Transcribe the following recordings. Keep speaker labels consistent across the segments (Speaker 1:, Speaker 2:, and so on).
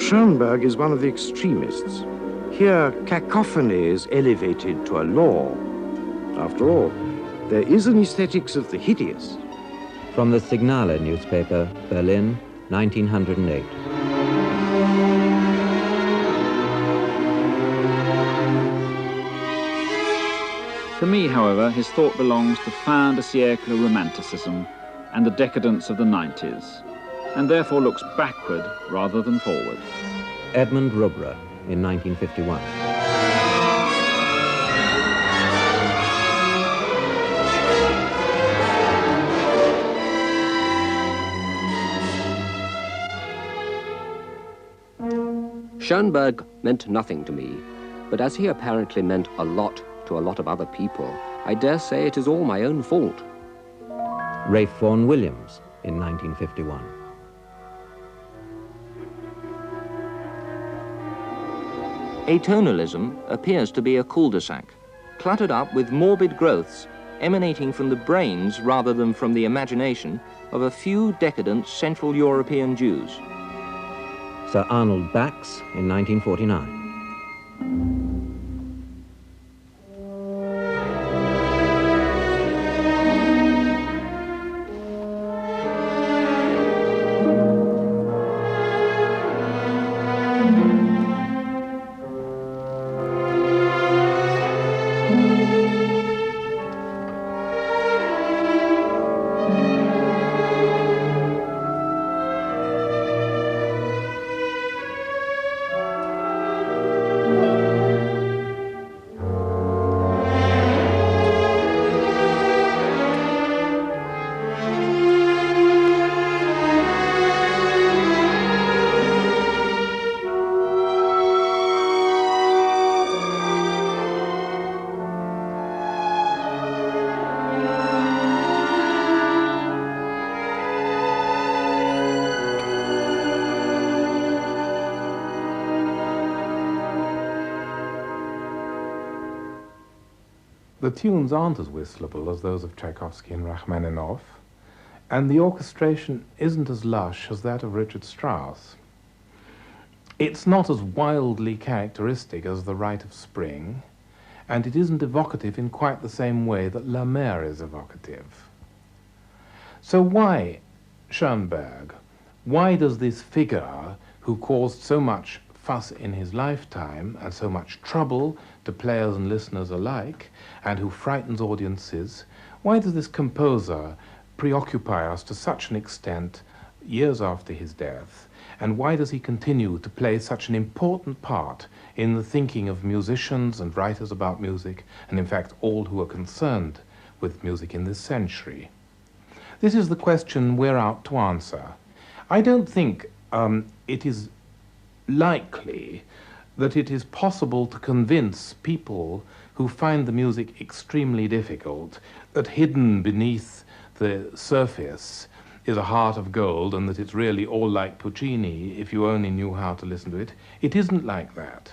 Speaker 1: Schoenberg is one of the extremists. Here, cacophony is elevated to a law. After all, there is an aesthetics of the hideous.
Speaker 2: From the Signale newspaper, Berlin, 1908.
Speaker 3: For me, however, his thought belongs to fin de siècle romanticism and the decadence of the 90s, and therefore looks backward rather than forward.
Speaker 2: Edmund Rubra in 1951.
Speaker 4: Schoenberg meant nothing to me, but as he apparently meant a lot to a lot of other people, I dare say it is all my own fault.
Speaker 2: Ralph Vaughan Williams in 1951.
Speaker 5: Atonalism appears to be a cul-de-sac, cluttered up with morbid growths emanating from the brains rather than from the imagination of a few decadent Central European Jews.
Speaker 2: Sir Arnold Bax in 1949.
Speaker 6: The tunes aren't as whistleable as those of Tchaikovsky and Rachmaninoff, and the orchestration isn't as lush as that of Richard Strauss. It's not as wildly characteristic as The Rite of Spring, and it isn't evocative in quite the same way that La Mer is evocative. So why Schoenberg? Why does this figure, who caused so much fuss in his lifetime and so much trouble to players and listeners alike, and who frightens audiences, why does this composer preoccupy us to such an extent years after his death? And why does he continue to play such an important part in the thinking of musicians and writers about music, and in fact all who are concerned with music in this century? This is the question we're out to answer. I don't think it is likely that it is possible to convince people who find the music extremely difficult that hidden beneath the surface is a heart of gold and that it's really all like Puccini if you only knew how to listen to it. It isn't like that.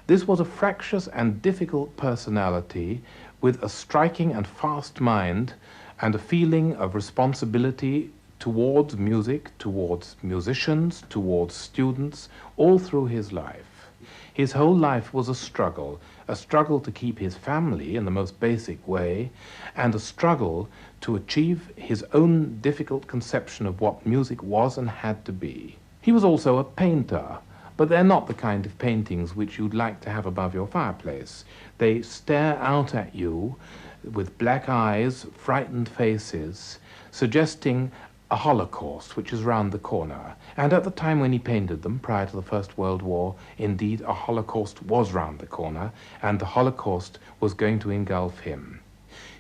Speaker 6: This was a fractious and difficult personality with a striking and fast mind and a feeling of responsibility towards music, towards musicians, towards students, all through his life. His whole life was a struggle to keep his family in the most basic way, and a struggle to achieve his own difficult conception of what music was and had to be. He was also a painter, but they're not the kind of paintings which you'd like to have above your fireplace. They stare out at you with black eyes, frightened faces, suggesting a Holocaust which is round the corner. And at the time when he painted them, prior to the First World War, indeed a Holocaust was round the corner, and the Holocaust was going to engulf him.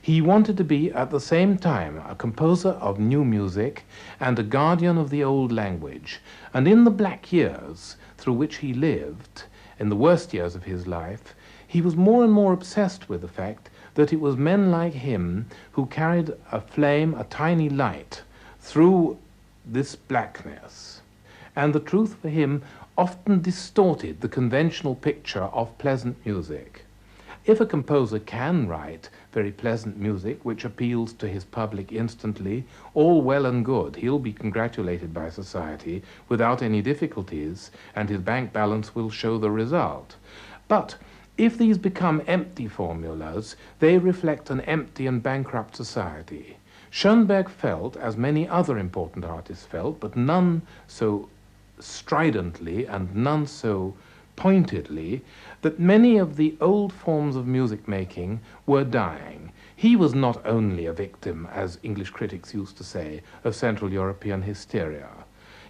Speaker 6: He wanted to be at the same time a composer of new music and a guardian of the old language. And in the black years through which he lived, in the worst years of his life, he was more and more obsessed with the fact that it was men like him who carried a flame, a tiny light, through this blackness. And the truth for him often distorted the conventional picture of pleasant music. If a composer can write very pleasant music which appeals to his public instantly, all well and good. He'll be congratulated by society without any difficulties, and his bank balance will show the result. But if these become empty formulas, they reflect an empty and bankrupt society. Schoenberg felt, as many other important artists felt, but none so stridently and none so pointedly, that many of the old forms of music making were dying. He was not only a victim, as English critics used to say, of Central European hysteria.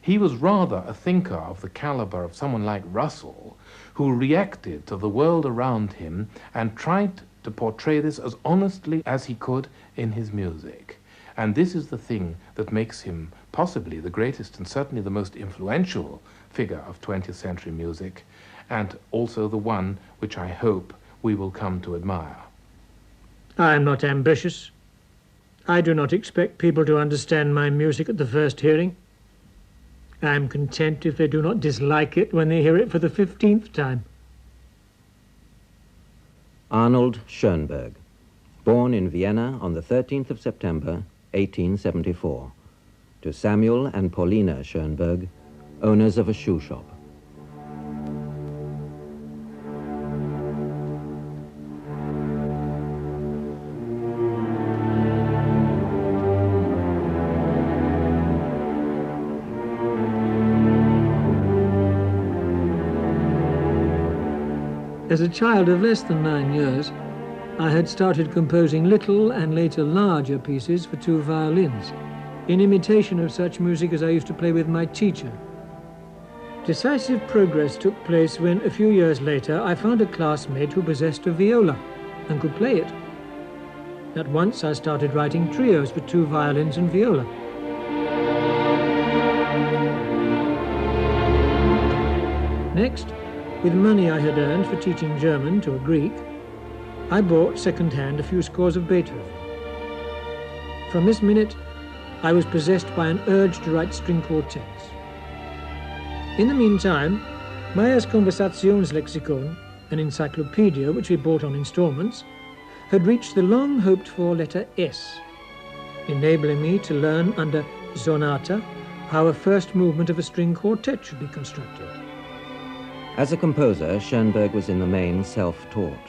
Speaker 6: He was rather a thinker of the caliber of someone like Russell, who reacted to the world around him and tried to portray this as honestly as he could in his music. And this is the thing that makes him possibly the greatest and certainly the most influential figure of 20th century music, and also the one which I hope we will come to admire.
Speaker 7: I am not ambitious. I do not expect people to understand my music at the first hearing. I am content if they do not dislike it when they hear it for the 15th time.
Speaker 2: Arnold Schoenberg, born in Vienna on the 13th of September, 1874, to Samuel and Paulina Schoenberg, owners of a shoe shop.
Speaker 7: As a child of less than 9 years, I had started composing little and later larger pieces for 2 violins, in imitation of such music as I used to play with my teacher. Decisive progress took place when, a few years later, I found a classmate who possessed a viola and could play it. At once I started writing trios for 2 violins and viola. Next, with money I had earned for teaching German to a Greek, I bought second-hand a few scores of Beethoven. From this minute, I was possessed by an urge to write string quartets. In the meantime, Meyer's Konversationslexikon, an encyclopedia which we bought on installments, had reached the long-hoped-for letter S, enabling me to learn under sonata how a first movement of a string quartet should be constructed.
Speaker 2: As a composer, Schoenberg was in the main self-taught.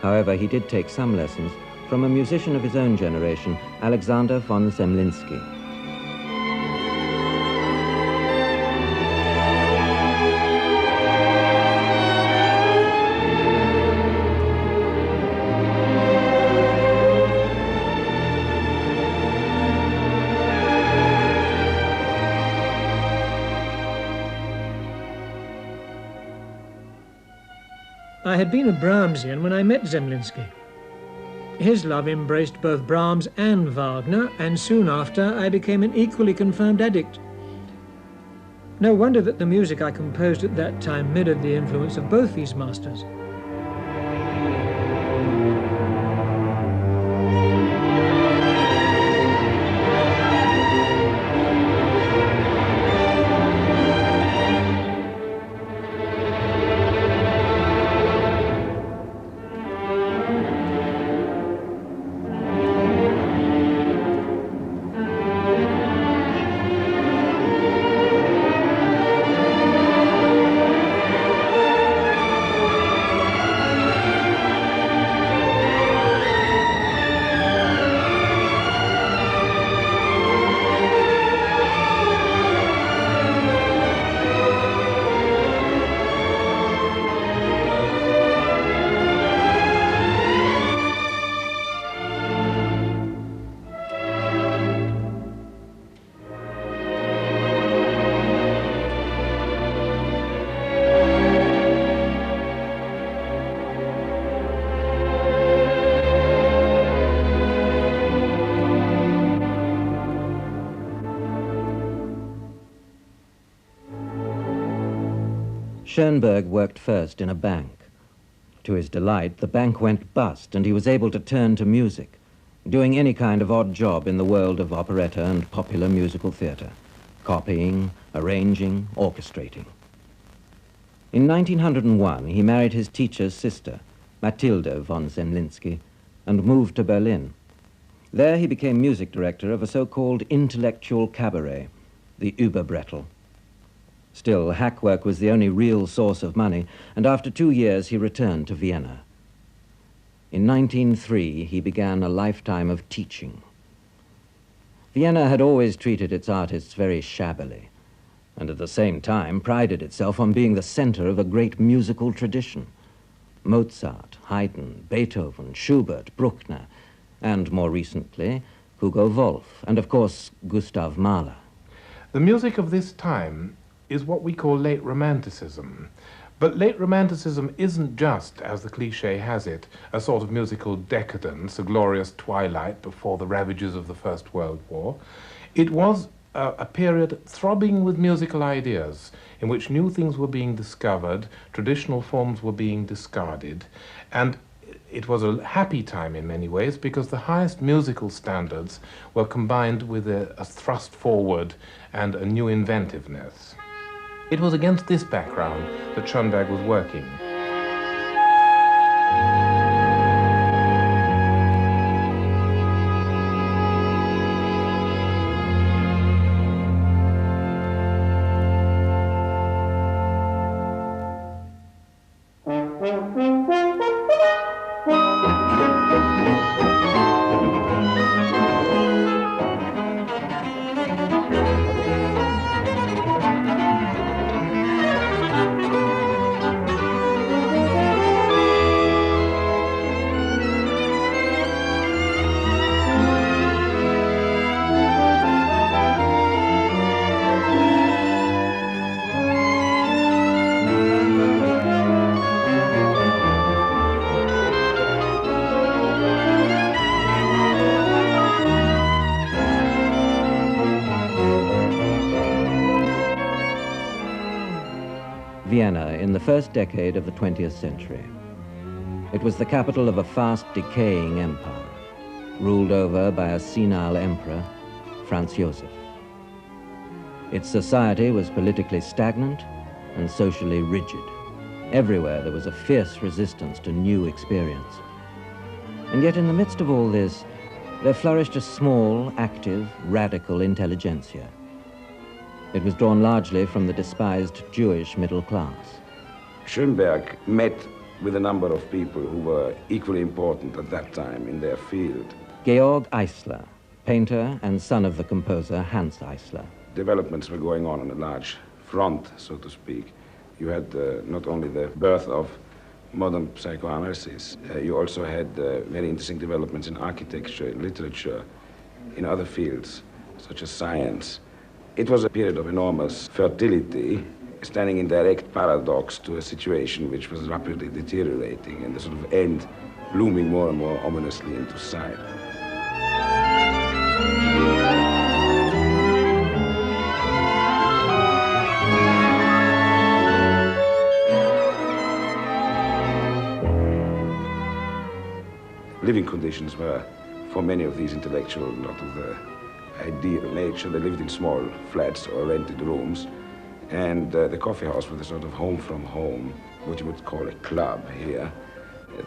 Speaker 2: However, he did take some lessons from a musician of his own generation, Alexander von Zemlinsky.
Speaker 7: I had been a Brahmsian when I met Zemlinsky. His love embraced both Brahms and Wagner, and soon after I became an equally confirmed addict. No wonder that the music I composed at that time mirrored the influence of both these masters.
Speaker 2: Schoenberg worked first in a bank. To his delight, the bank went bust and he was able to turn to music, doing any kind of odd job in the world of operetta and popular musical theatre, copying, arranging, orchestrating. In 1901, he married his teacher's sister, Mathilde von Semlinsky, and moved to Berlin. There he became music director of a so-called intellectual cabaret, the Überbrettel. Still, hack work was the only real source of money, and after 2 years he returned to Vienna. In 1903, he began a lifetime of teaching. Vienna had always treated its artists very shabbily, and at the same time prided itself on being the center of a great musical tradition. Mozart, Haydn, Beethoven, Schubert, Bruckner, and more recently, Hugo Wolf, and of course, Gustav Mahler.
Speaker 6: The music of this time is what we call late Romanticism. But late Romanticism isn't just, as the cliché has it, a sort of musical decadence, a glorious twilight before the ravages of the First World War. It was a period throbbing with musical ideas, in which new things were being discovered, traditional forms were being discarded, and it was a happy time in many ways because the highest musical standards were combined with a thrust forward and a new inventiveness. It was against this background that Schoenberg was working.
Speaker 2: Vienna in the first decade of the 20th century. It was the capital of a fast decaying empire, ruled over by a senile emperor, Franz Joseph. Its society was politically stagnant and socially rigid. Everywhere there was a fierce resistance to new experience. And yet in the midst of all this, there flourished a small, active, radical intelligentsia. It was drawn largely from the despised Jewish middle class.
Speaker 1: Schoenberg met with a number of people who were equally important at that time in their field.
Speaker 2: Georg Eisler, painter and son of the composer Hans Eisler.
Speaker 1: Developments were going on a large front, so to speak. You had not only the birth of modern psychoanalysis, you also had very interesting developments in architecture, literature, in other fields, such as science. It was a period of enormous fertility, standing in direct paradox to a situation which was rapidly deteriorating and the sort of end looming more and more ominously into sight. Living conditions were, for many of these intellectuals, not of the ideal nature. They lived in small flats or rented rooms, and the coffee house was a sort of home from home, what you would call a club here.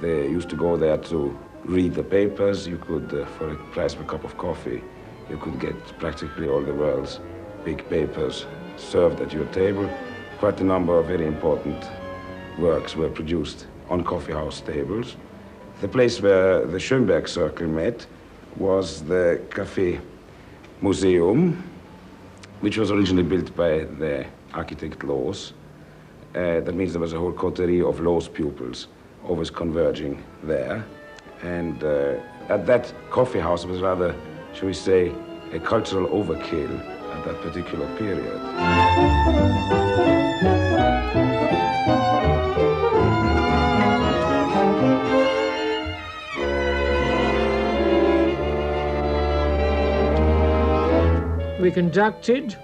Speaker 1: They used to go there to read the papers. You could, for a price of a cup of coffee, you could get practically all the world's big papers served at your table. Quite a number of very important works were produced on coffee house tables. The place where the Schoenberg circle met was the Café Museum, which was originally built by the architect Loos. That means there was a whole coterie of Loos pupils always converging there. And at that coffee house, it was rather, shall we say, a cultural overkill at that particular period.
Speaker 7: We conducted,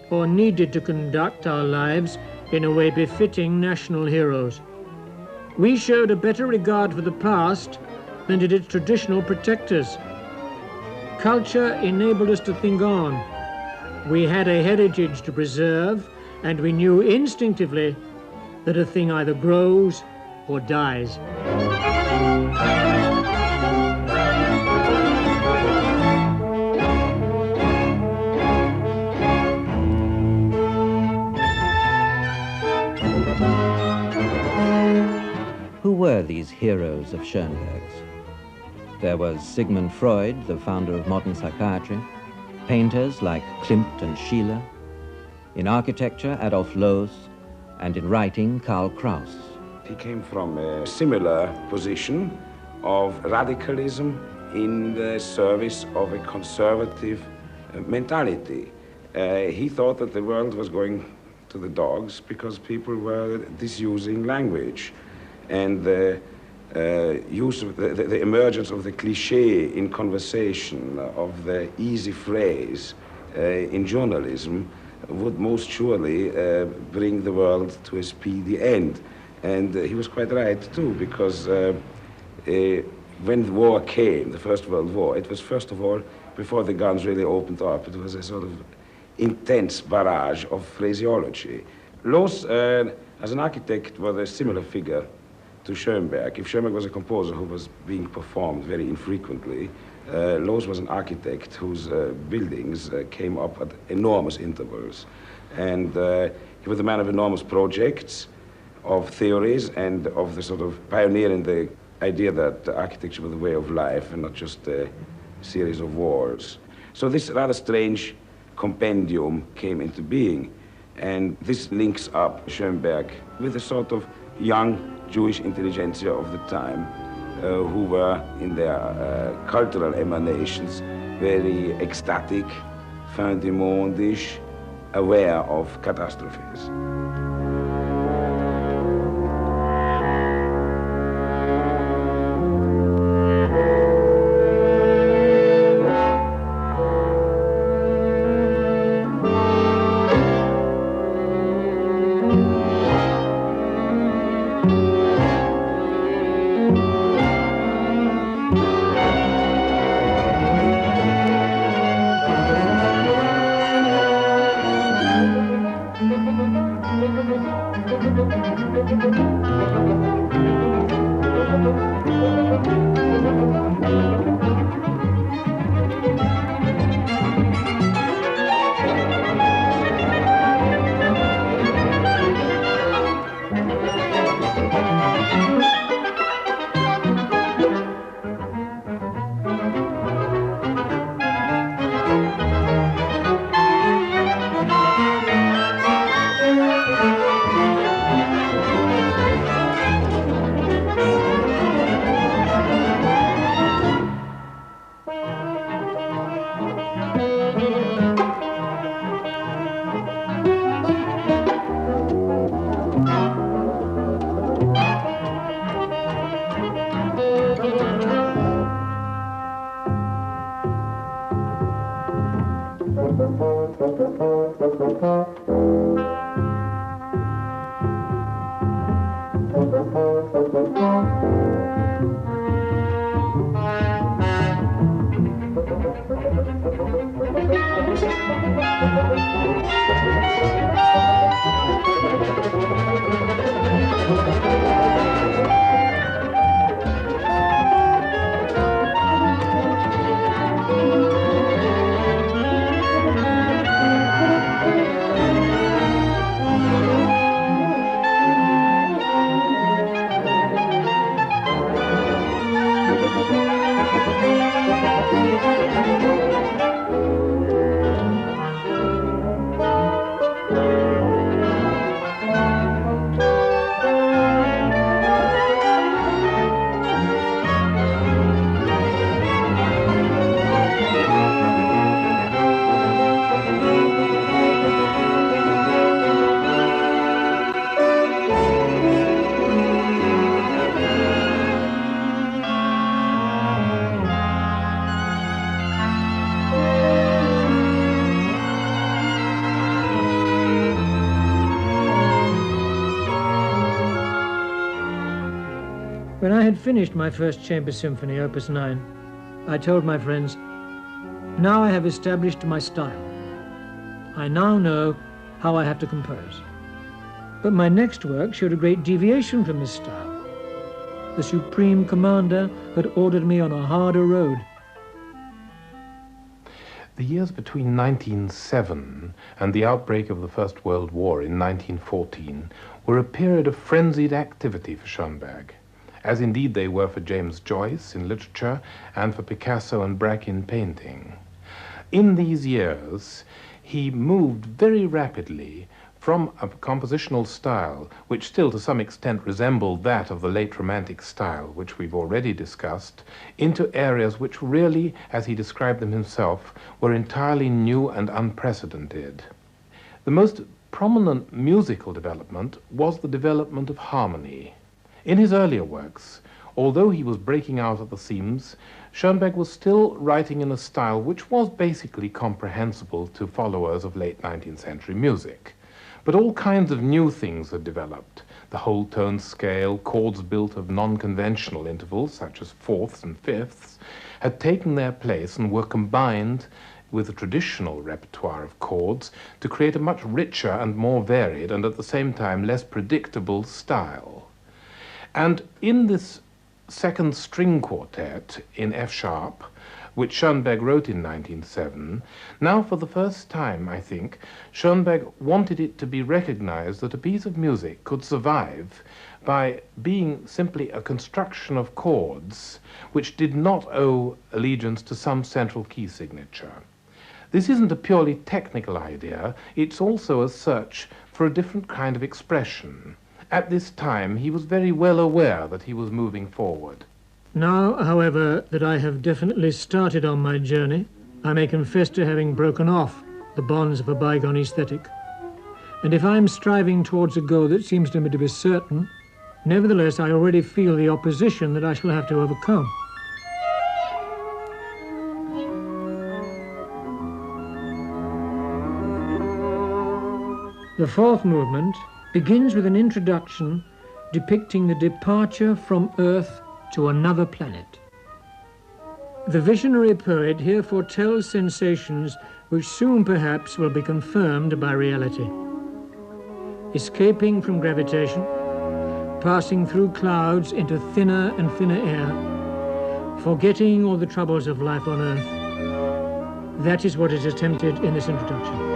Speaker 7: or needed to conduct, our lives in a way befitting national heroes. We showed a better regard for the past than did its traditional protectors. Culture enabled us to think on. We had a heritage to preserve, and we knew instinctively that a thing either grows or dies.
Speaker 2: Who were these heroes of Schoenberg's? There was Sigmund Freud, the founder of modern psychiatry, painters like Klimt and Schiele, in architecture, Adolf Loos, and in writing, Karl Kraus.
Speaker 1: He came from a similar position of radicalism in the service of a conservative mentality. He thought that the world was going to the dogs because people were disusing language, and the use of the emergence of the cliché in conversation, of the easy phrase in journalism would most surely bring the world to a speedy end. And he was quite right too, because when the war came, the First World War, it was first of all, before the guns really opened up, it was a sort of intense barrage of phraseology. Loos, as an architect, was a similar figure to Schoenberg. If Schoenberg was a composer who was being performed very infrequently, Loos was an architect whose buildings came up at enormous intervals. And he was a man of enormous projects, of theories, and of the sort of pioneer in the idea that architecture was a way of life and not just a series of walls. So this rather strange compendium came into being. And this links up Schoenberg with a sort of young Jewish intelligentsia of the time, who were in their cultural emanations very ecstatic, fin du monde-ish, aware of catastrophes.
Speaker 7: When I had finished my first chamber symphony, Opus 9, I told my friends, now I have established my style. I now know how I have to compose. But my next work showed a great deviation from this style. the Supreme Commander had ordered me on a harder road.
Speaker 6: The years between 1907 and the outbreak of the First World War in 1914 were a period of frenzied activity for Schoenberg, as indeed they were for James Joyce in literature and for Picasso and Braque in painting. In these years, he moved very rapidly from a compositional style which still to some extent resembled that of the late Romantic style, which we've already discussed, into areas which really, as he described them himself, were entirely new and unprecedented. The most prominent musical development was the development of harmony. In his earlier works, although he was breaking out at the seams, Schoenberg was still writing in a style which was basically comprehensible to followers of late 19th century music. But all kinds of new things had developed. The whole tone scale, chords built of non-conventional intervals, such as fourths and fifths, had taken their place and were combined with the traditional repertoire of chords to create a much richer and more varied and at the same time less predictable style. And in this second string quartet in F sharp, which Schoenberg wrote in 1907, now for the first time, I think, Schoenberg wanted it to be recognized that a piece of music could survive by being simply a construction of chords which did not owe allegiance to some central key signature. This isn't a purely technical idea, it's also a search for a different kind of expression. At this time, he was very well aware that he was moving forward.
Speaker 7: Now, however, that I have definitely started on my journey, I may confess to having broken off the bonds of a bygone aesthetic. And if I'm striving towards a goal that seems to me to be certain, nevertheless I already feel the opposition that I shall have to overcome. The fourth movement begins with an introduction depicting the departure from Earth to another planet. The visionary poet here foretells sensations which soon perhaps will be confirmed by reality. Escaping from gravitation, passing through clouds into thinner and thinner air, forgetting all the troubles of life on Earth. That is what is attempted in this introduction.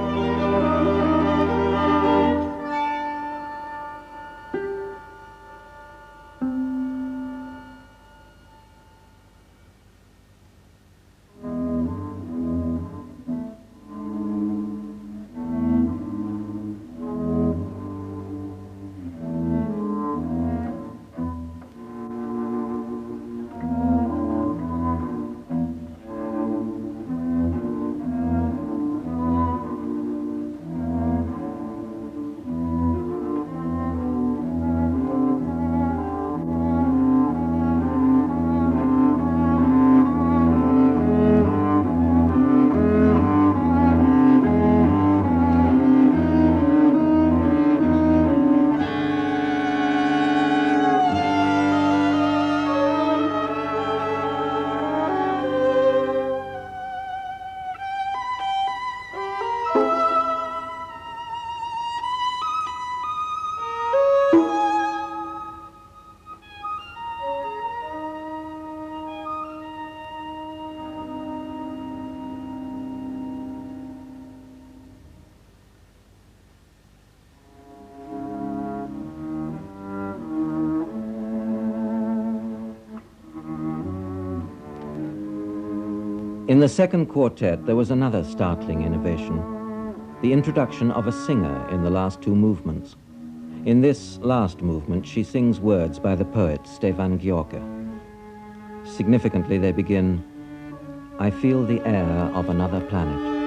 Speaker 2: In the second quartet, there was another startling innovation, the introduction of a singer in the last two movements. In this last movement, she sings words by the poet Stefan Gyorke. Significantly, they begin, "I feel the air of another planet."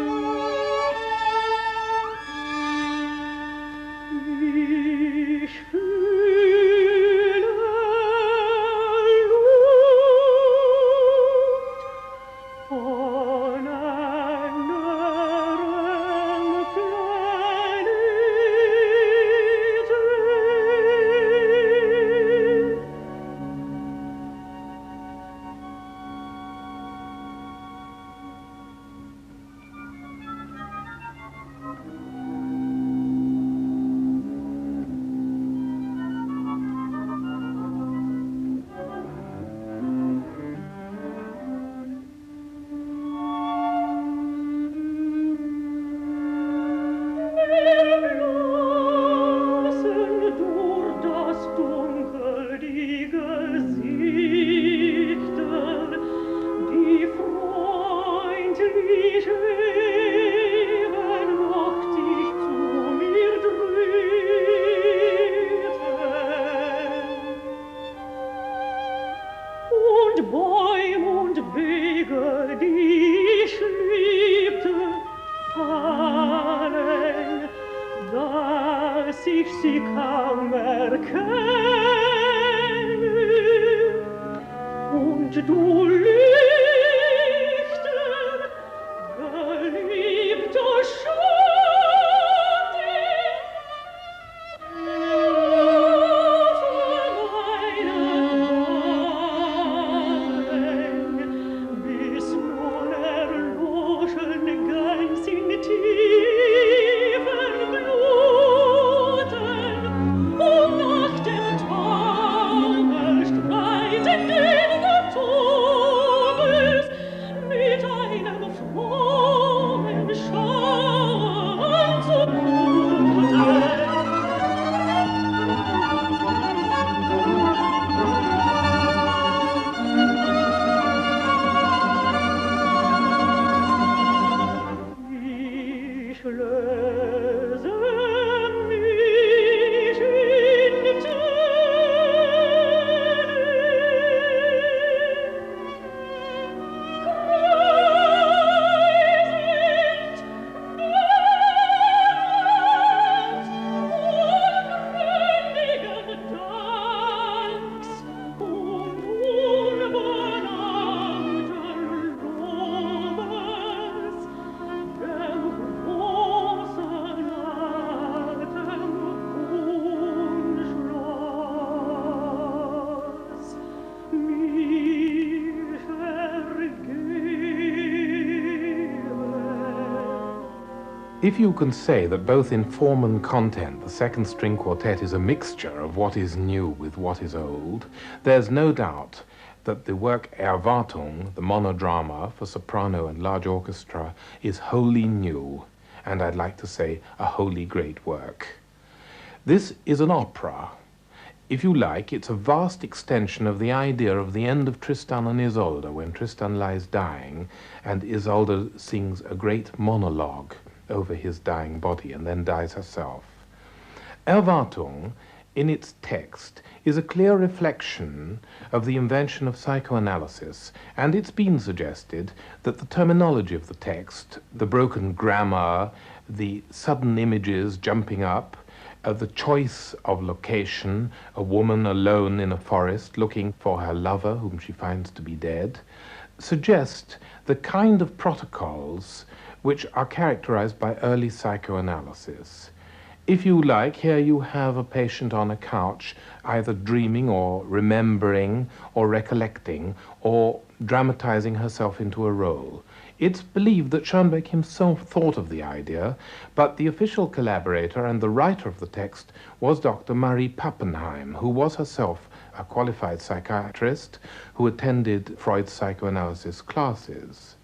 Speaker 8: gefallen, dass ich sie kaum erkenne. Und du Lichter, geliebter Schatten, auf meinen Wangen, bis nun erloschen ganz in tiefen Gluten, und nach dem Taumel streitenden Todes mit einem frohen Schauern zu muten. Ich löse mich in
Speaker 6: If you can say that both in form and content the second string quartet is a mixture of what is new with what is old, there's no doubt that the work Erwartung, the monodrama for soprano and large orchestra, is wholly new, and I'd like to say a wholly great work. This is an opera. If you like, it's a vast extension of the idea of the end of Tristan and Isolde, when Tristan lies dying and Isolde sings a great monologue over his dying body and then dies herself. Erwartung, in its text, is a clear reflection of the invention of psychoanalysis, and it's been suggested that the terminology of the text, the broken grammar, the sudden images jumping up, the choice of location, a woman alone in a forest looking for her lover whom she finds to be dead, suggest the kind of protocols which are characterized by early psychoanalysis. If you like, here you have a patient on a couch, either dreaming or remembering or recollecting or dramatizing herself into a role. It's believed that Schoenberg himself thought of the idea, but the official collaborator and the writer of the text was Dr. Marie Pappenheim, who was herself a qualified psychiatrist who attended Freud's psychoanalysis classes.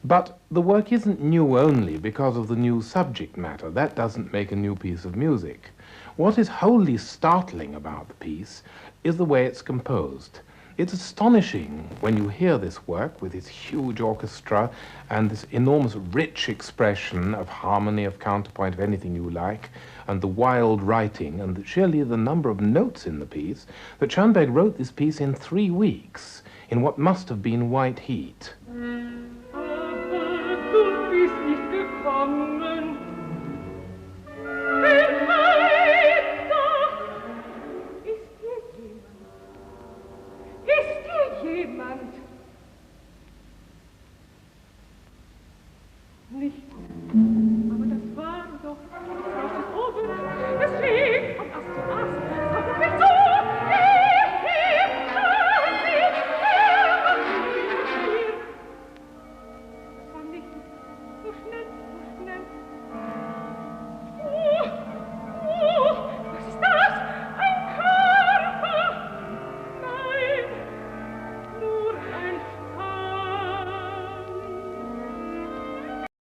Speaker 6: But the work isn't new only because of the new subject matter. That doesn't make a new piece of music. What is wholly startling about the piece is the way it's composed. It's astonishing when you hear this work with its huge orchestra and this enormous rich expression of harmony, of counterpoint, of anything you like, and the wild writing and surely the number of notes in the piece, that Schoenberg wrote this piece in 3 weeks in what must have been white heat.
Speaker 8: Du bist nicht gekommen,